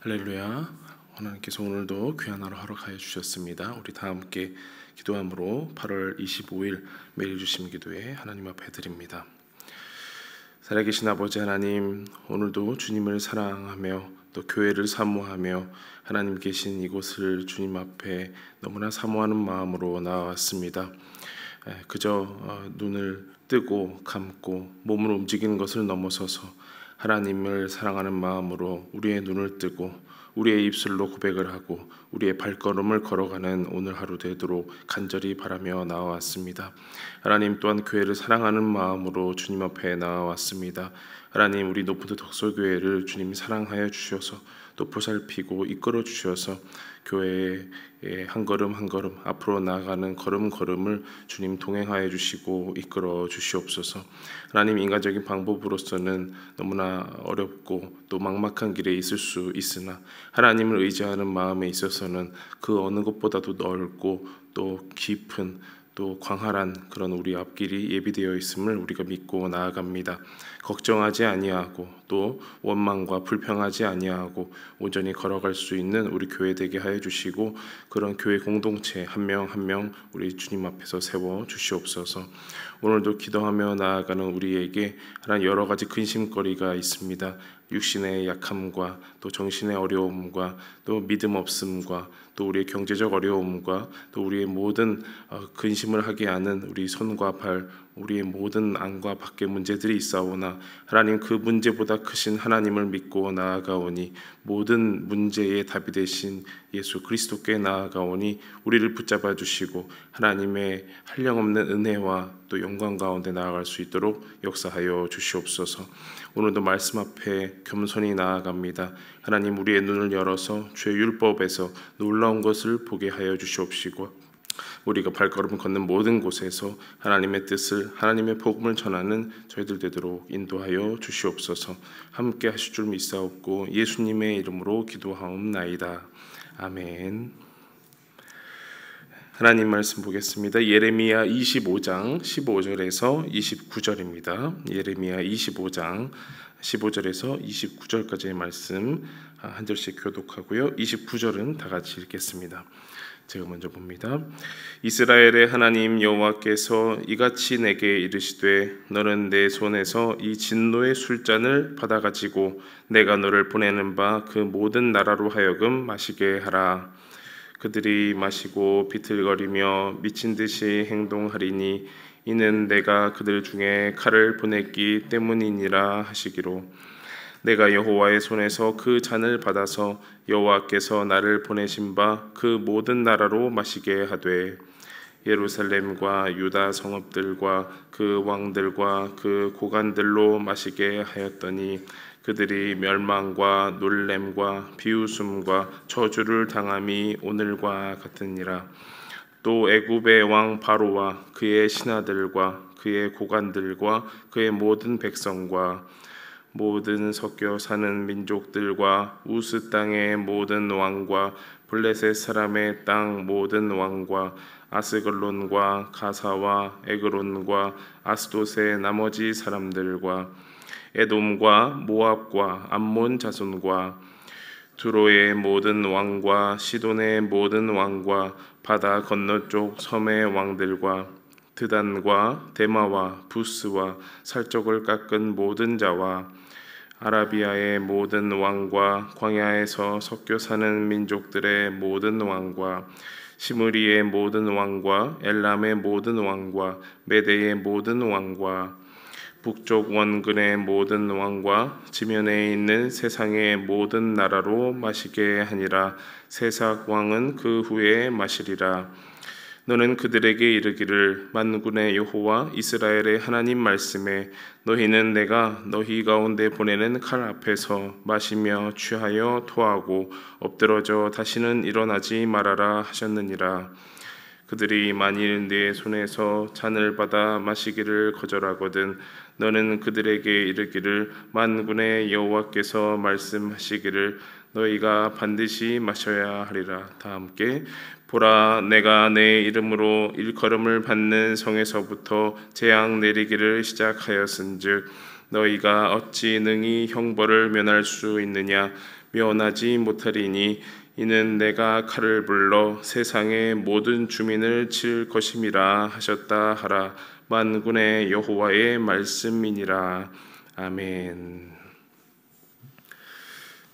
할렐루야. 하나님께서 오늘도 귀한 하루 허락하여 주셨습니다. 우리 다 함께 기도함으로 8월 25일 매일 주심 기도에 하나님 앞에 드립니다. 살아계신 아버지 하나님, 오늘도 주님을 사랑하며 또 교회를 사모하며 하나님 계신 이곳을 주님 앞에 너무나 사모하는 마음으로 나왔습니다. 그저 눈을 뜨고 감고 몸을 움직이는 것을 넘어서서 하나님을 사랑하는 마음으로 우리의 눈을 뜨고 우리의 입술로 고백을 하고 우리의 발걸음을 걸어가는 오늘 하루 되도록 간절히 바라며 나와왔습니다. 하나님, 또한 교회를 사랑하는 마음으로 주님 앞에 나와왔습니다. 하나님, 우리 높은 덕소교회를 주님이 사랑하여 주셔서 또 보살피고 이끌어 주셔서 교회의 한 걸음 한 걸음 앞으로 나아가는 걸음걸음을 주님 동행하여 주시고 이끌어 주시옵소서. 하나님, 인간적인 방법으로서는 너무나 어렵고 또 막막한 길에 있을 수 있으나 하나님을 의지하는 마음에 있어서는 그 어느 것보다도 넓고 또 깊은 또 광활한 그런 우리 앞길이 예비되어 있음을 우리가 믿고 나아갑니다. 걱정하지 아니하고 또 원망과 불평하지 아니하고 온전히 걸어갈 수 있는 우리 교회 되게 하여 주시고 그런 교회 공동체 한 명 한 명 우리 주님 앞에서 세워 주시옵소서. 오늘도 기도하며 나아가는 우리에게 하나님 여러 가지 근심거리가 있습니다. 육신의 약함과 또 정신의 어려움과 또 믿음 없음과 또 우리의 경제적 어려움과 또 우리의 모든 근심을 하게 하는 우리 손과 발, 우리의 모든 안과 밖의 문제들이 있사오나 하나님, 그 문제보다 크신 하나님을 믿고 나아가오니 모든 문제의 답이 되신 예수 그리스도께 나아가오니 우리를 붙잡아 주시고 하나님의 한량없는 은혜와 또 영광 가운데 나아갈 수 있도록 역사하여 주시옵소서. 오늘도 말씀 앞에 겸손히 나아갑니다. 하나님, 우리의 눈을 열어서 주의 율법에서 놀라운 것을 보게 하여 주시옵시고 우리가 발걸음 걷는 모든 곳에서 하나님의 뜻을, 하나님의 복음을 전하는 저희들 되도록 인도하여 주시옵소서. 함께 하실 줄 믿사옵고 예수님의 이름으로 기도하옵나이다. 아멘. 하나님 말씀 보겠습니다. 예레미야 25장 15절에서 29절입니다. 예레미야 25장 15절에서 29절까지의 말씀 한 절씩 교독하고요. 29절은 다 같이 읽겠습니다. 제가 먼저 봅니다. 이스라엘의 하나님 여호와께서 이같이 내게 이르시되 너는 내 손에서 이 진노의 술잔을 받아가지고 내가 너를 보내는 바 그 모든 나라로 하여금 마시게 하라. 그들이 마시고 비틀거리며 미친 듯이 행동하리니 이는 내가 그들 중에 칼을 보냈기 때문이니라 하시기로 내가 여호와의 손에서 그 잔을 받아서 여호와께서 나를 보내신 바 그 모든 나라로 마시게 하되 예루살렘과 유다 성읍들과 그 왕들과 그 고관들로 마시게 하였더니 그들이 멸망과 놀램과 비웃음과 저주를 당함이 오늘과 같으니라. 또 애굽의 왕 바로와 그의 신하들과 그의 고관들과 그의 모든 백성과 모든 섞여 사는 민족들과 우스 땅의 모든 왕과 블레셋 사람의 땅 모든 왕과 아스글론과 가사와 에그론과 아스돗의 나머지 사람들과 에돔과 모압과 암몬 자손과 두로의 모든 왕과 시돈의 모든 왕과 바다 건너쪽 섬의 왕들과 드단과 데마와 부스와 살적을 깎은 모든 자와 아라비아의 모든 왕과 광야에서 섞여 사는 민족들의 모든 왕과 시므리의 모든 왕과 엘람의 모든 왕과 메대의 모든 왕과 북쪽 원근의 모든 왕과 지면에 있는 세상의 모든 나라로 마시게 하니라. 세삭 왕은 그 후에 마시리라. 너는 그들에게 이르기를 만군의 여호와 이스라엘의 하나님 말씀에 너희는 내가 너희 가운데 보내는 칼 앞에서 마시며 취하여 토하고 엎드러져 다시는 일어나지 말아라 하셨느니라. 그들이 만일 네 손에서 잔을 받아 마시기를 거절하거든 너는 그들에게 이르기를 만군의 여호와께서 말씀하시기를 너희가 반드시 마셔야 하리라. 다 함께 보라, 내가 내 이름으로 일컬음을 받는 성에서부터 재앙 내리기를 시작하였은즉 너희가 어찌 능히 형벌을 면할 수 있느냐. 면하지 못하리니 이는 내가 칼을 불러 세상의 모든 주민을 칠 것임이라 하셨다 하라. 만군의 여호와의 말씀이니라. 아멘.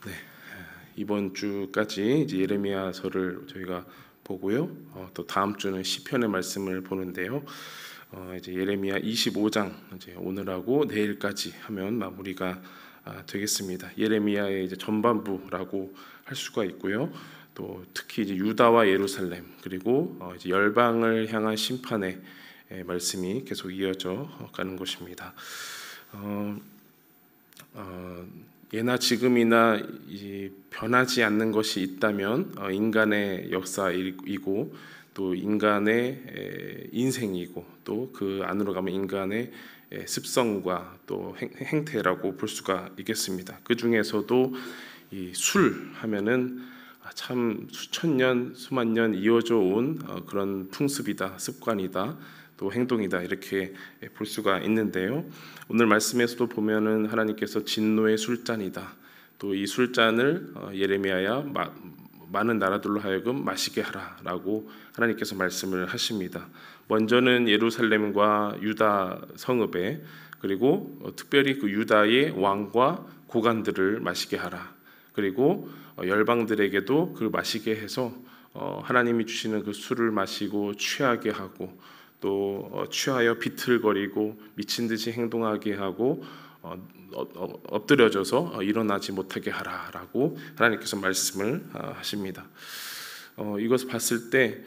네, 이번 주까지 이제 예레미야서를 저희가 보고요. 또 다음 주는 시편의 말씀을 보는데요. 이제 예레미야 25장 이제 오늘하고 내일까지 하면 마무리가 되겠습니다. 예레미야의 이제 전반부라고 할 수가 있고요. 또 특히 이제 유다와 예루살렘 그리고 이제 열방을 향한 심판의 말씀이 계속 이어져 가는 것입니다. 예나 지금이나 변하지 않는 것이 있다면 인간의 역사이고 또 인간의 인생이고 또 그 안으로 가면 인간의 습성과 또 행태라고 볼 수가 있겠습니다. 그 중에서도 이 술 하면은 참 수천 년, 수만 년 이어져 온 그런 풍습이다, 습관이다, 또 행동이다 이렇게 볼 수가 있는데요. 오늘 말씀에서도 보면은 하나님께서 진노의 술잔이다. 또 이 술잔을 예레미야야 많은 나라들로 하여금 마시게 하라라고 하나님께서 말씀을 하십니다. 먼저는 예루살렘과 유다 성읍에 그리고 특별히 그 유다의 왕과 고관들을 마시게 하라. 그리고 열방들에게도 그걸 마시게 해서 하나님이 주시는 그 술을 마시고 취하게 하고 또 취하여 비틀거리고 미친 듯이 행동하게 하고 엎드려져서 일어나지 못하게 하라라고 하나님께서 말씀을 하십니다. 이것을 봤을 때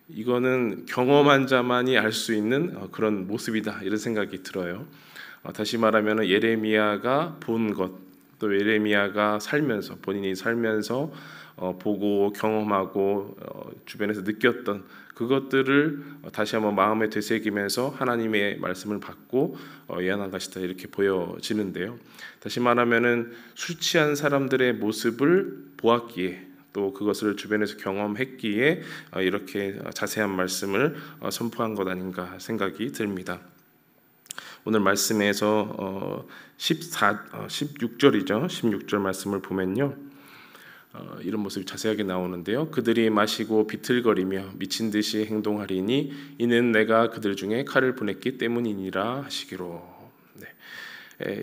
이거는 경험한 자만이 알 수 있는 그런 모습이다 이런 생각이 들어요. 다시 말하면 예레미야가 본 것, 또 예레미야가 살면서 본인이 살면서 보고 경험하고 주변에서 느꼈던 그것들을 다시 한번 마음에 되새기면서 하나님의 말씀을 받고 예언한 것이다 이렇게 보여지는데요. 다시 말하면은 술 취한 사람들의 모습을 보았기에 또 그것을 주변에서 경험했기에 이렇게 자세한 말씀을 선포한 것 아닌가 생각이 듭니다. 오늘 말씀에서 16절이죠. 16절 말씀을 보면요. 이런 모습이 자세하게 나오는데요. 그들이 마시고 비틀거리며 미친 듯이 행동하리니 이는 내가 그들 중에 칼을 보냈기 때문이니라 하시기로. 네.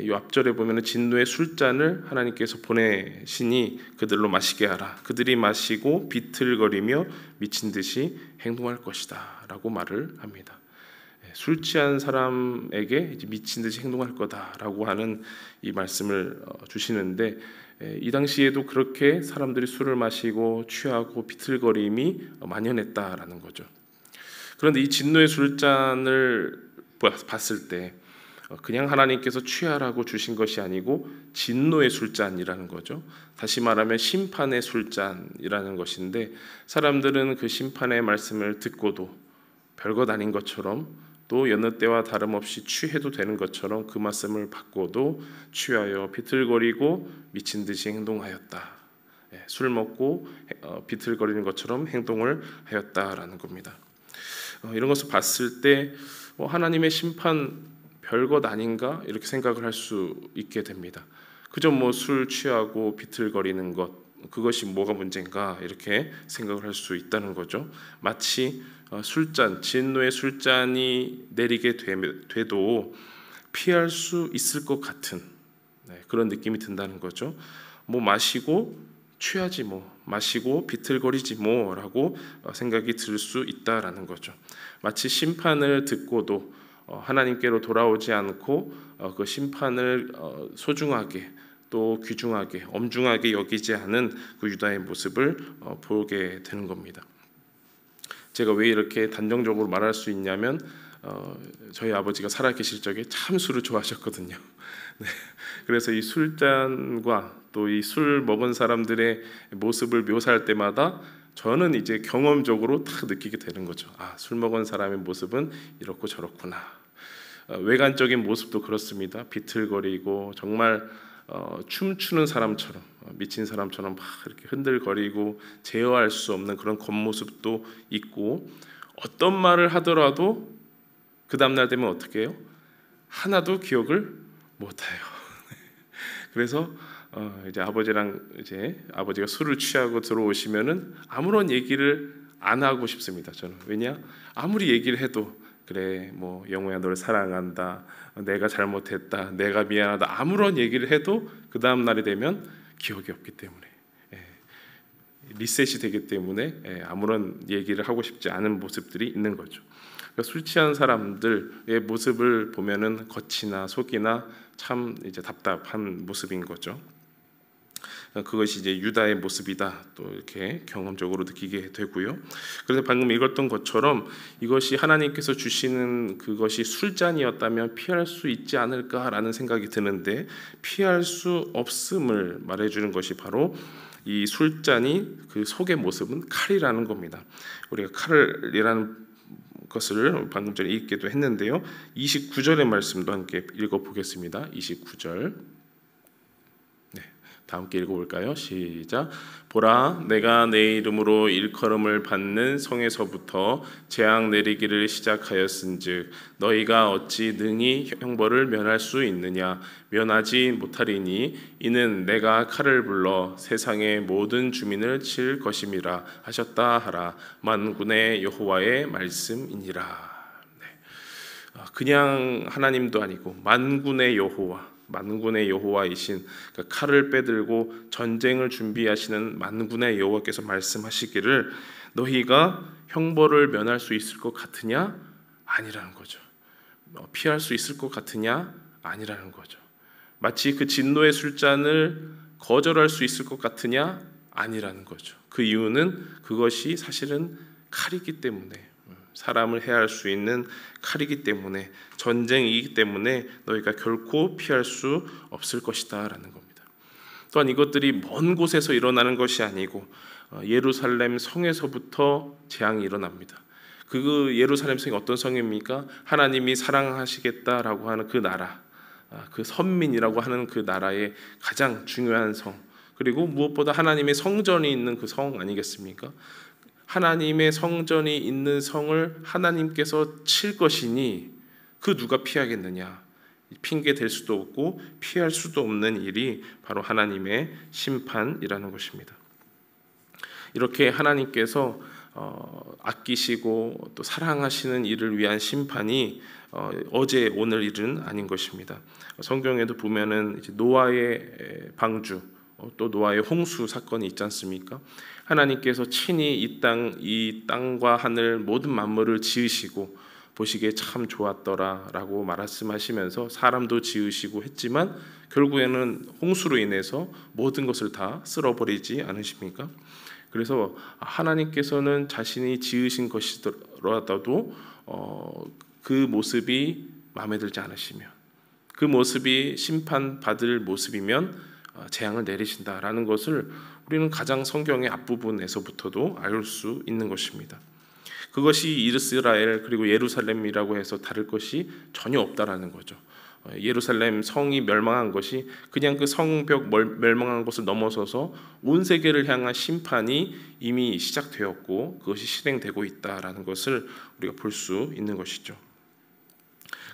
이 앞절에 보면은 진노의 술잔을 하나님께서 보내시니 그들로 마시게 하라. 그들이 마시고 비틀거리며 미친 듯이 행동할 것이다라고 말을 합니다. 술 취한 사람에게 이제 미친 듯이 행동할 거다라고 하는 이 말씀을 주시는데 이 당시에도 그렇게 사람들이 술을 마시고 취하고 비틀거림이 만연했다라는 거죠. 그런데 이 진노의 술잔을 봤을 때 그냥 하나님께서 취하라고 주신 것이 아니고 진노의 술잔이라는 거죠. 다시 말하면 심판의 술잔이라는 것인데 사람들은 그 심판의 말씀을 듣고도 별것 아닌 것처럼 또 여느 때와 다름없이 취해도 되는 것처럼 그 말씀을 받고도 취하여 비틀거리고 미친 듯이 행동하였다. 술 먹고 비틀거리는 것처럼 행동을 하였다라는 겁니다. 이런 것을 봤을 때 하나님의 심판 별것 아닌가 이렇게 생각을 할 수 있게 됩니다. 그저 뭐 술 취하고 비틀거리는 것 그것이 뭐가 문제인가 이렇게 생각을 할 수 있다는 거죠. 마치 술잔, 진노의 술잔이 내리게 돼도 피할 수 있을 것 같은 그런 느낌이 든다는 거죠. 뭐 마시고 취하지 뭐, 마시고 비틀거리지 뭐라고 생각이 들 수 있다라는 거죠. 마치 심판을 듣고도 하나님께로 돌아오지 않고 그 심판을 소중하게 또 귀중하게 엄중하게 여기지 않은 그 유다의 모습을 보게 되는 겁니다. 제가 왜 이렇게 단정적으로 말할 수 있냐면 저희 아버지가 살아계실 적에 참 술을 좋아하셨거든요. 네. 그래서 이 술잔과 또 이 술 먹은 사람들의 모습을 묘사할 때마다 저는 이제 경험적으로 딱 느끼게 되는 거죠. 술 먹은 사람의 모습은 이렇고 저렇구나. 외관적인 모습도 그렇습니다. 비틀거리고 정말 춤추는 사람처럼 미친 사람처럼 막 이렇게 흔들거리고 제어할 수 없는 그런 겉모습도 있고 어떤 말을 하더라도 그 다음날 되면 어떻게 해요? 하나도 기억을 못해요. 그래서 이제 아버지가 술을 취하고 들어오시면은 아무런 얘기를 안 하고 싶습니다. 저는. 왜냐? 아무리 얘기를 해도 그래 뭐 영호야 너를 사랑한다, 내가 잘못했다, 내가 미안하다, 아무런 얘기를 해도 그 다음 날이 되면 기억이 없기 때문에, 리셋이 되기 때문에 아무런 얘기를 하고 싶지 않은 모습들이 있는 거죠. 그러니까 술 취한 사람들의 모습을 보면은 겉이나 속이나 참 이제 답답한 모습인 거죠. 그것이 이제 유다의 모습이다, 또 이렇게 경험적으로 느끼게 되고요. 그래서 방금 읽었던 것처럼 이것이 하나님께서 주시는 그것이 술잔이었다면 피할 수 있지 않을까라는 생각이 드는데, 피할 수 없음을 말해주는 것이 바로 이 술잔이 그 속의 모습은 칼이라는 겁니다. 우리가 칼이라는 것을 방금 전에 읽기도 했는데요. 29절의 말씀도 함께 읽어보겠습니다. 29절. 다 함께 읽어볼까요? 시작. 보라, 내가 내 이름으로 일컬음을 받는 성에서부터 재앙 내리기를 시작하였은즉 너희가 어찌 능히 형벌을 면할 수 있느냐? 면하지 못하리니 이는 내가 칼을 불러 세상의 모든 주민을 칠 것임이라 하셨다 하라. 만군의 여호와의 말씀이니라. 그냥 하나님도 아니고 만군의 여호와이신 그 칼을 빼들고 전쟁을 준비하시는 만군의 여호와께서 말씀하시기를 너희가 형벌을 면할 수 있을 것 같으냐? 아니라는 거죠. 피할 수 있을 것 같으냐? 아니라는 거죠. 마치 그 진노의 술잔을 거절할 수 있을 것 같으냐? 아니라는 거죠. 그 이유는 그것이 사실은 칼이기 때문에, 사람을 해할 수 있는 칼이기 때문에, 전쟁이기 때문에 너희가 결코 피할 수 없을 것이다 라는 겁니다. 또한 이것들이 먼 곳에서 일어나는 것이 아니고 예루살렘 성에서부터 재앙이 일어납니다. 그 예루살렘 성이 어떤 성입니까? 하나님이 사랑하시겠다라고 하는 그 나라, 그 선민이라고 하는 그 나라의 가장 중요한 성, 그리고 무엇보다 하나님의 성전이 있는 그 성 아니겠습니까? 하나님의 성전이 있는 성을 하나님께서 칠 것이니 그 누가 피하겠느냐? 핑계 댈 수도 없고 피할 수도 없는 일이 바로 하나님의 심판이라는 것입니다. 이렇게 하나님께서 아끼시고 또 사랑하시는 일을 위한 심판이 어제 오늘 일은 아닌 것입니다. 성경에도 보면은 이제 노아의 방주, 또 노아의 홍수 사건이 있지 않습니까? 하나님께서 친히 이 땅과 하늘 모든 만물을 지으시고 보시기에 참 좋았더라라고 말씀하시면서 사람도 지으시고 했지만 결국에는 홍수로 인해서 모든 것을 다 쓸어버리지 않으십니까? 그래서 하나님께서는 자신이 지으신 것이더라도 그 모습이 마음에 들지 않으시면, 그 모습이 심판받을 모습이면 재앙을 내리신다라는 것을 우리는 가장 성경의 앞부분에서부터도 알 수 있는 것입니다. 그것이 이스라엘 그리고 예루살렘이라고 해서 다를 것이 전혀 없다라는 거죠. 예루살렘 성이 멸망한 것이 그냥 그 성벽 멸망한 것을 넘어서서 온 세계를 향한 심판이 이미 시작되었고 그것이 실행되고 있다라는 것을 우리가 볼 수 있는 것이죠.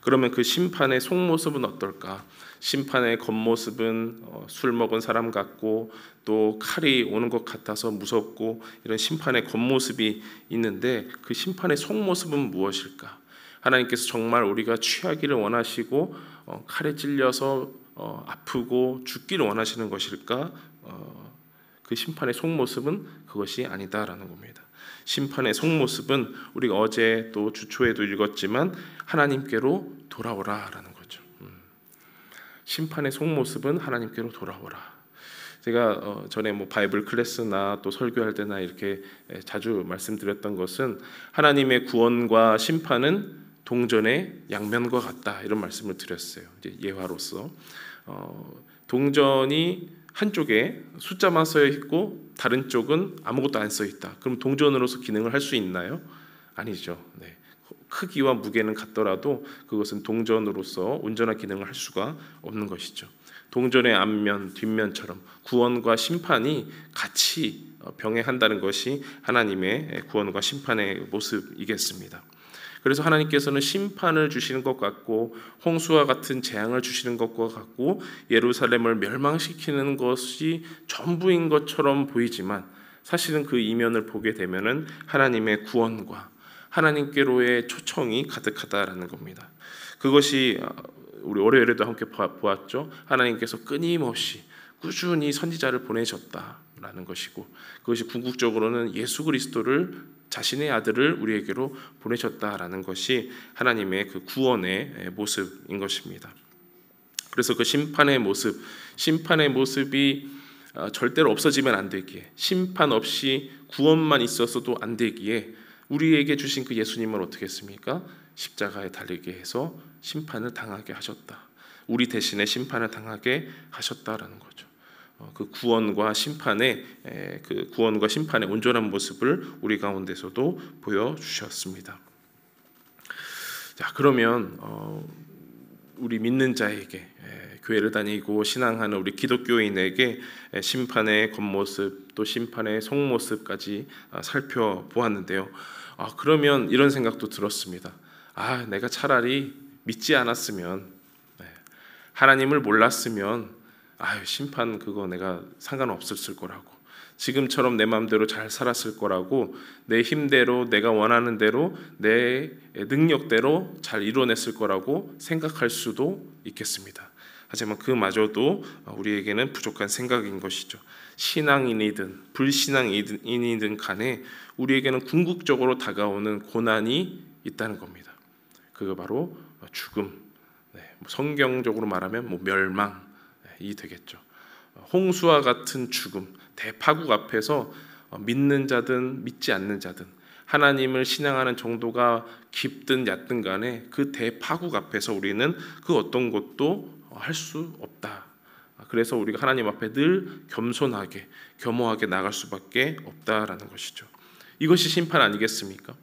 그러면 그 심판의 속모습은 어떨까? 심판의 겉모습은 술 먹은 사람 같고 또 칼이 오는 것 같아서 무섭고 이런 심판의 겉모습이 있는데 그 심판의 속모습은 무엇일까? 하나님께서 정말 우리가 취하기를 원하시고 칼에 찔려서 아프고 죽기를 원하시는 것일까? 그 심판의 속모습은 그것이 아니다라는 겁니다. 심판의 속모습은 우리가 어제 또 주초에도 읽었지만 하나님께로 돌아오라라는 거죠. 심판의 속모습은 하나님께로 돌아오라. 제가 전에 바이블 클래스나 또 설교할 때나 이렇게 자주 말씀드렸던 것은 하나님의 구원과 심판은 동전의 양면과 같다 이런 말씀을 드렸어요. 이제 예화로서 동전이 한쪽에 숫자만 써 있고 다른 쪽은 아무것도 안 써 있다. 그럼 동전으로서 기능을 할 수 있나요? 아니죠. 네. 크기와 무게는 같더라도 그것은 동전으로서 온전한 기능을 할 수가 없는 것이죠. 동전의 앞면, 뒷면처럼 구원과 심판이 같이 병행한다는 것이 하나님의 구원과 심판의 모습이겠습니다. 그래서 하나님께서는 심판을 주시는 것 같고 홍수와 같은 재앙을 주시는 것과 같고 예루살렘을 멸망시키는 것이 전부인 것처럼 보이지만 사실은 그 이면을 보게 되면은 하나님의 구원과 하나님께로의 초청이 가득하다라는 겁니다. 그것이 우리 월요일에도 함께 보았죠. 하나님께서 끊임없이 꾸준히 선지자를 보내셨다라는 것이고, 그것이 궁극적으로는 예수 그리스도를, 자신의 아들을 우리에게로 보내셨다라는 것이 하나님의 그 구원의 모습인 것입니다. 그래서 그 심판의 모습이 절대로 없어지면 안 되기에, 심판 없이 구원만 있어서도 안 되기에 우리에게 주신 그 예수님을 어떻게 했습니까? 십자가에 달리게 해서 심판을 당하게 하셨다. 우리 대신에 심판을 당하게 하셨다라는 거죠. 그 구원과 심판의 온전한 모습을 우리 가운데서도 보여주셨습니다. 자, 그러면 우리 믿는 자에게, 교회를 다니고 신앙하는 우리 기독교인에게 심판의 겉모습 또 심판의 속모습까지 살펴보았는데요. 그러면 이런 생각도 들었습니다. 내가 차라리 믿지 않았으면, 하나님을 몰랐으면 심판 그거 내가 상관없었을 거라고, 지금처럼 내 마음대로 잘 살았을 거라고, 내 힘대로 내가 원하는 대로 내 능력대로 잘 이뤄냈을 거라고 생각할 수도 있겠습니다. 하지만 그마저도 우리에게는 부족한 생각인 것이죠. 신앙인이든 불신앙인이든 간에 우리에게는 궁극적으로 다가오는 고난이 있다는 겁니다. 그거 바로 죽음, 성경적으로 말하면 멸망이 되겠죠. 홍수와 같은 죽음, 대파국 앞에서 믿는 자든 믿지 않는 자든, 하나님을 신앙하는 정도가 깊든 얕든 간에 그 대파국 앞에서 우리는 그 어떤 것도 할 수 없다. 그래서 우리가 하나님 앞에 늘 겸허하게 나갈 수밖에 없다라는 것이죠. 이것이 심판 아니겠습니까?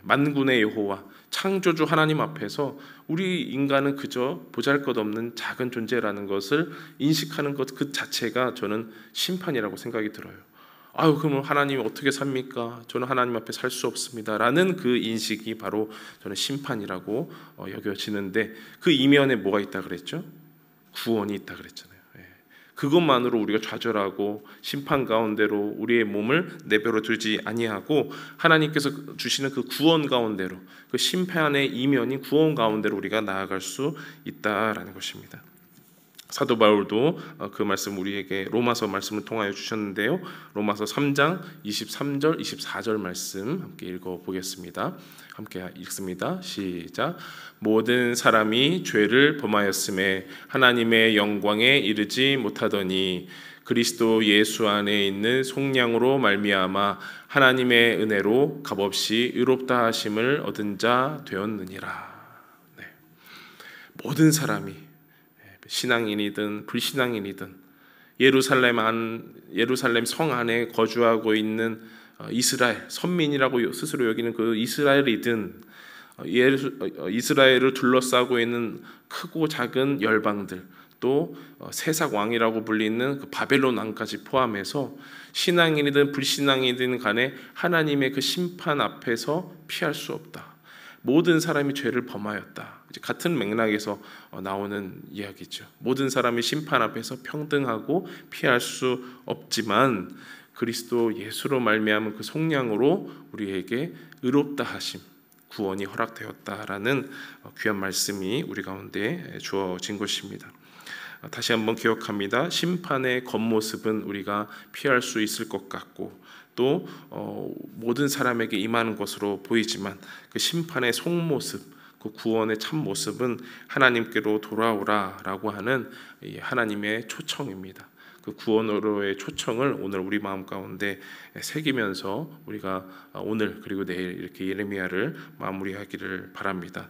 만군의 여호와, 창조주 하나님 앞에서 우리 인간은 그저 보잘것없는 작은 존재라는 것을 인식하는 것 그 자체가 저는 심판이라고 생각이 들어요. 그러면 하나님이 어떻게 삽니까? 저는 하나님 앞에 살 수 없습니다 라는 그 인식이 바로 저는 심판이라고 여겨지는데, 그 이면에 뭐가 있다 그랬죠? 구원이 있다 그랬잖아요. 그것만으로 우리가 좌절하고 심판 가운데로 우리의 몸을 내버려 두지 아니하고, 하나님께서 주시는 그 구원 가운데로, 그 심판의 이면인 구원 가운데로 우리가 나아갈 수 있다라는 것입니다. 사도 바울도 그 말씀 우리에게 로마서 말씀을 통하여 주셨는데요. 로마서 3장 23절 24절 말씀 함께 읽어보겠습니다. 함께 읽습니다. 시작. 모든 사람이 죄를 범하였음에 하나님의 영광에 이르지 못하더니 그리스도 예수 안에 있는 속량으로 말미암아 하나님의 은혜로 값없이 의롭다 하심을 얻은 자 되었느니라. 모든 사람이, 신앙인이든 불신앙인이든, 예루살렘 성 안에 거주하고 있는 이스라엘 선민이라고 스스로 여기는 그 이스라엘이든, 이스라엘을 둘러싸고 있는 크고 작은 열방들, 또 세상 왕이라고 불리는 그 바벨론 왕까지 포함해서 신앙인이든 불신앙이든 간에 하나님의 그 심판 앞에서 피할 수 없다. 모든 사람이 죄를 범하였다. 같은 맥락에서 나오는 이야기죠. 모든 사람이 심판 앞에서 평등하고 피할 수 없지만 그리스도 예수로 말미암은 그 속량으로 우리에게 의롭다 하심, 구원이 허락되었다라는 귀한 말씀이 우리 가운데 주어진 것입니다. 다시 한번 기억합니다. 심판의 겉모습은 우리가 피할 수 있을 것 같고 또 모든 사람에게 임하는 것으로 보이지만 그 심판의 속모습, 그 구원의 참모습은 하나님께로 돌아오라라고 하는 하나님의 초청입니다. 그 구원으로의 초청을 오늘 우리 마음 가운데 새기면서 우리가 오늘 그리고 내일 이렇게 예레미야를 마무리하기를 바랍니다.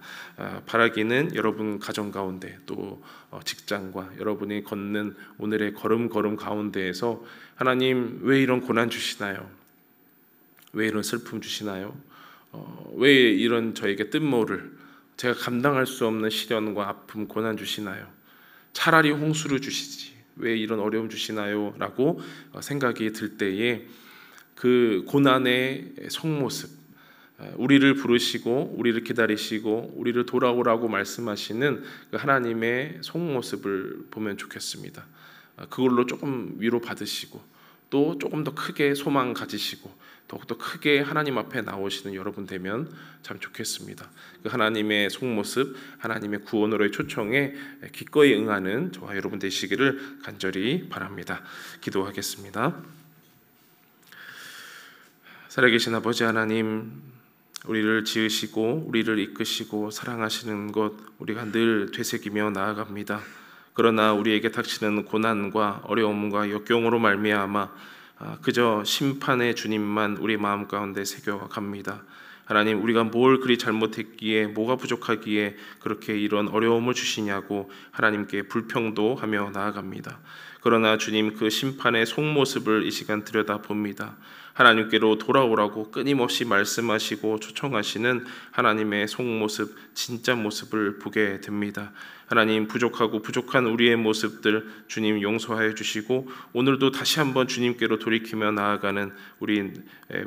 바라기는 여러분 가정 가운데 또 직장과 여러분이 걷는 오늘의 걸음 가운데에서 하나님 왜 이런 고난 주시나요? 왜 이런 슬픔 주시나요? 왜 이런 저에게 뜬모를, 제가 감당할 수 없는 시련과 아픔, 고난 주시나요? 차라리 홍수를 주시지 왜 이런 어려움 주시나요? 라고 생각이 들 때에 그 고난의 속모습, 우리를 부르시고 우리를 기다리시고 우리를 돌아오라고 말씀하시는 그 하나님의 속모습을 보면 좋겠습니다. 그걸로 조금 위로 받으시고 또 조금 더 크게 소망 가지시고 더욱더 크게 하나님 앞에 나오시는 여러분 되면 참 좋겠습니다. 그 하나님의 속모습, 하나님의 구원으로의 초청에 기꺼이 응하는 저와 여러분 되시기를 간절히 바랍니다. 기도하겠습니다. 살아계신 아버지 하나님, 우리를 지으시고 우리를 이끄시고 사랑하시는 것 우리가 늘 되새기며 나아갑니다. 그러나 우리에게 닥치는 고난과 어려움과 역경으로 말미암아 그저 심판의 주님만 우리 마음 가운데 새겨갑니다. 하나님, 우리가 뭘 그리 잘못했기에, 뭐가 부족하기에 그렇게 이런 어려움을 주시냐고 하나님께 불평도하며 나아갑니다. 그러나 주님, 그 심판의 속모습을 이 시간 들여다봅니다. 하나님께로 돌아오라고 끊임없이 말씀하시고 초청하시는 하나님의 속모습, 진짜 모습을 보게 됩니다. 하나님, 부족하고 부족한 우리의 모습들 주님 용서하여 주시고 오늘도 다시 한번 주님께로 돌이키며 나아가는 우리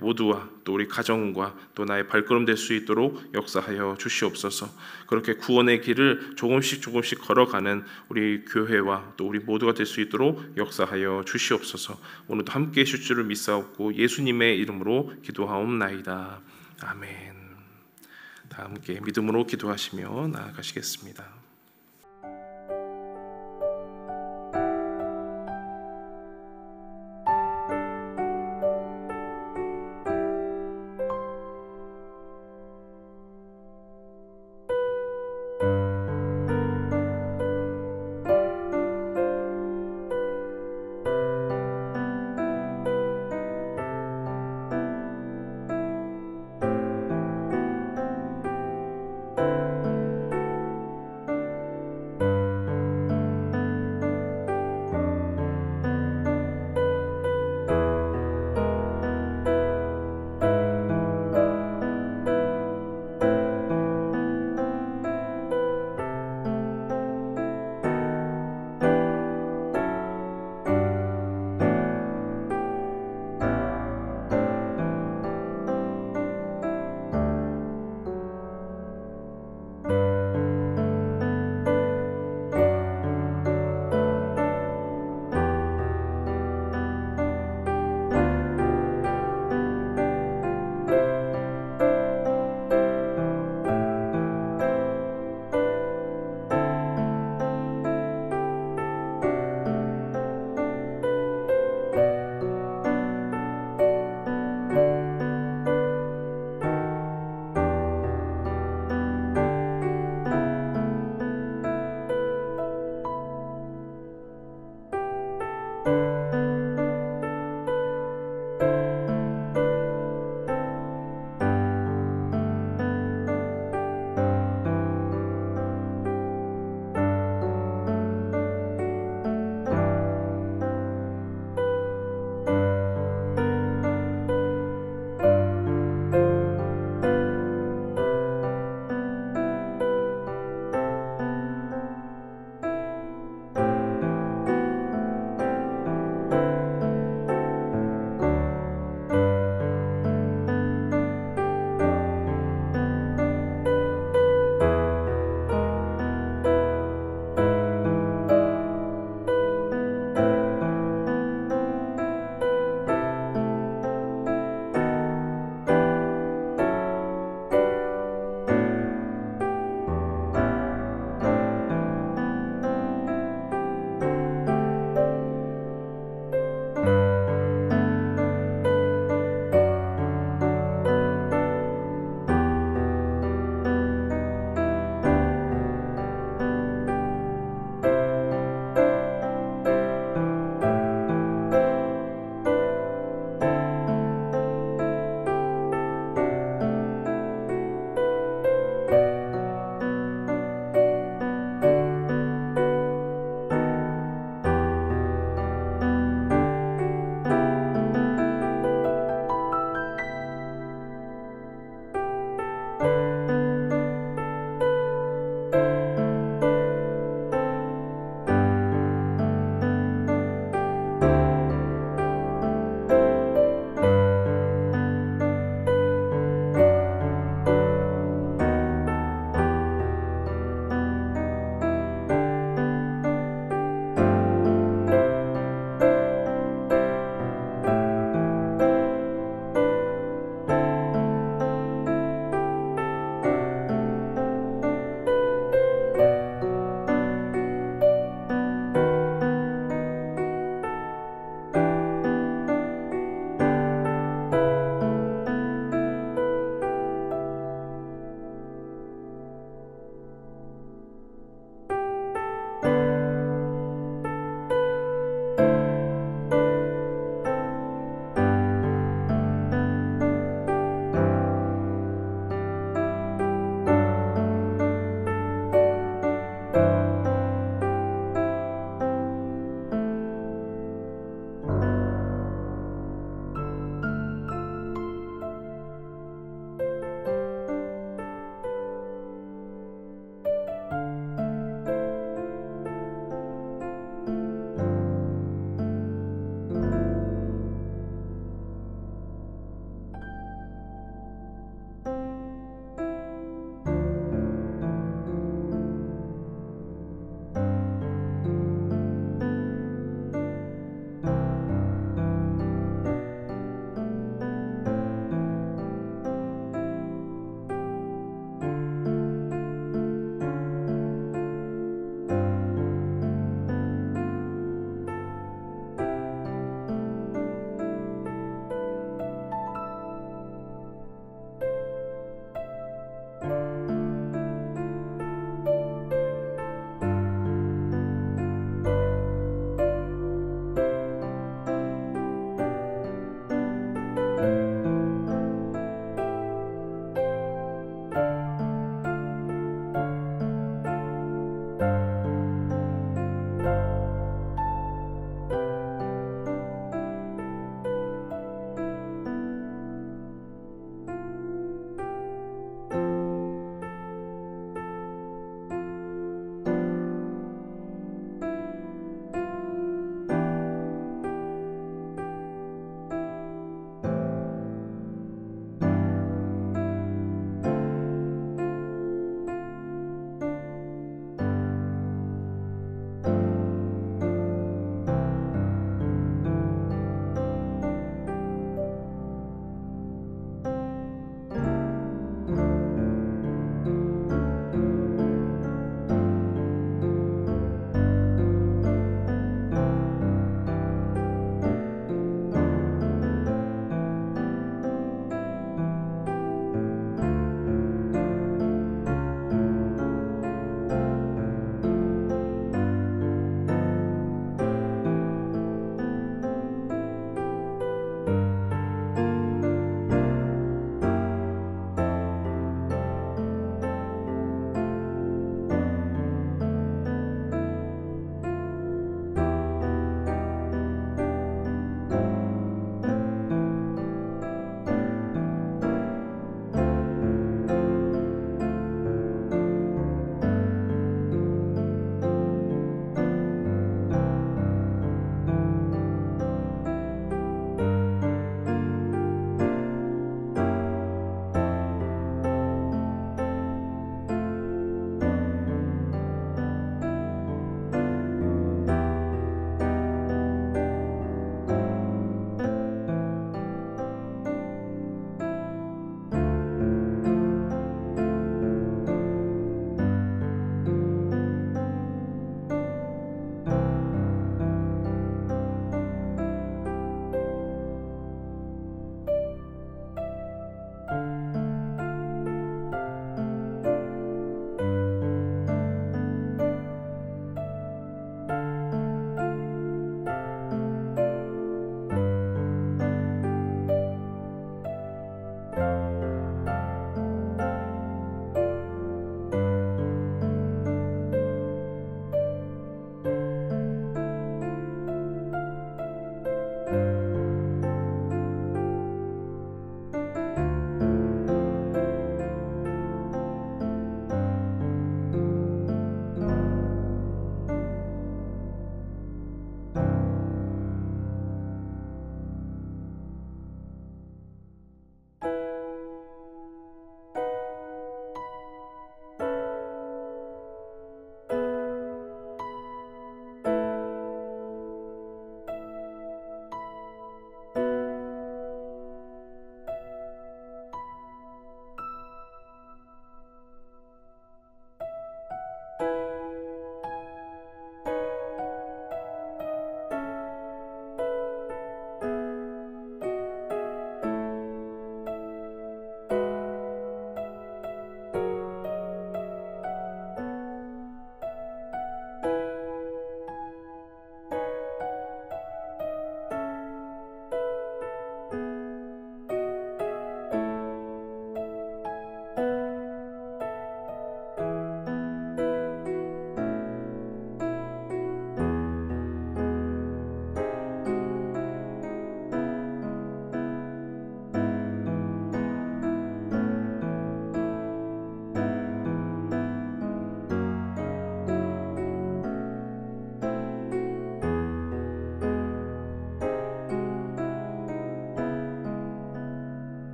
모두와 또 우리 가정과 또 나의 발걸음 될 수 있도록 역사하여 주시옵소서. 그렇게 구원의 길을 조금씩 걸어가는 우리 교회와 또 우리 모두가 될 수 있도록 역사하여 주시옵소서. 오늘도 함께 해주실 줄을 믿사옵고 예수님의 이름으로 기도하옵나이다. 아멘. 다 함께 믿음으로 기도하시며 나아가시겠습니다.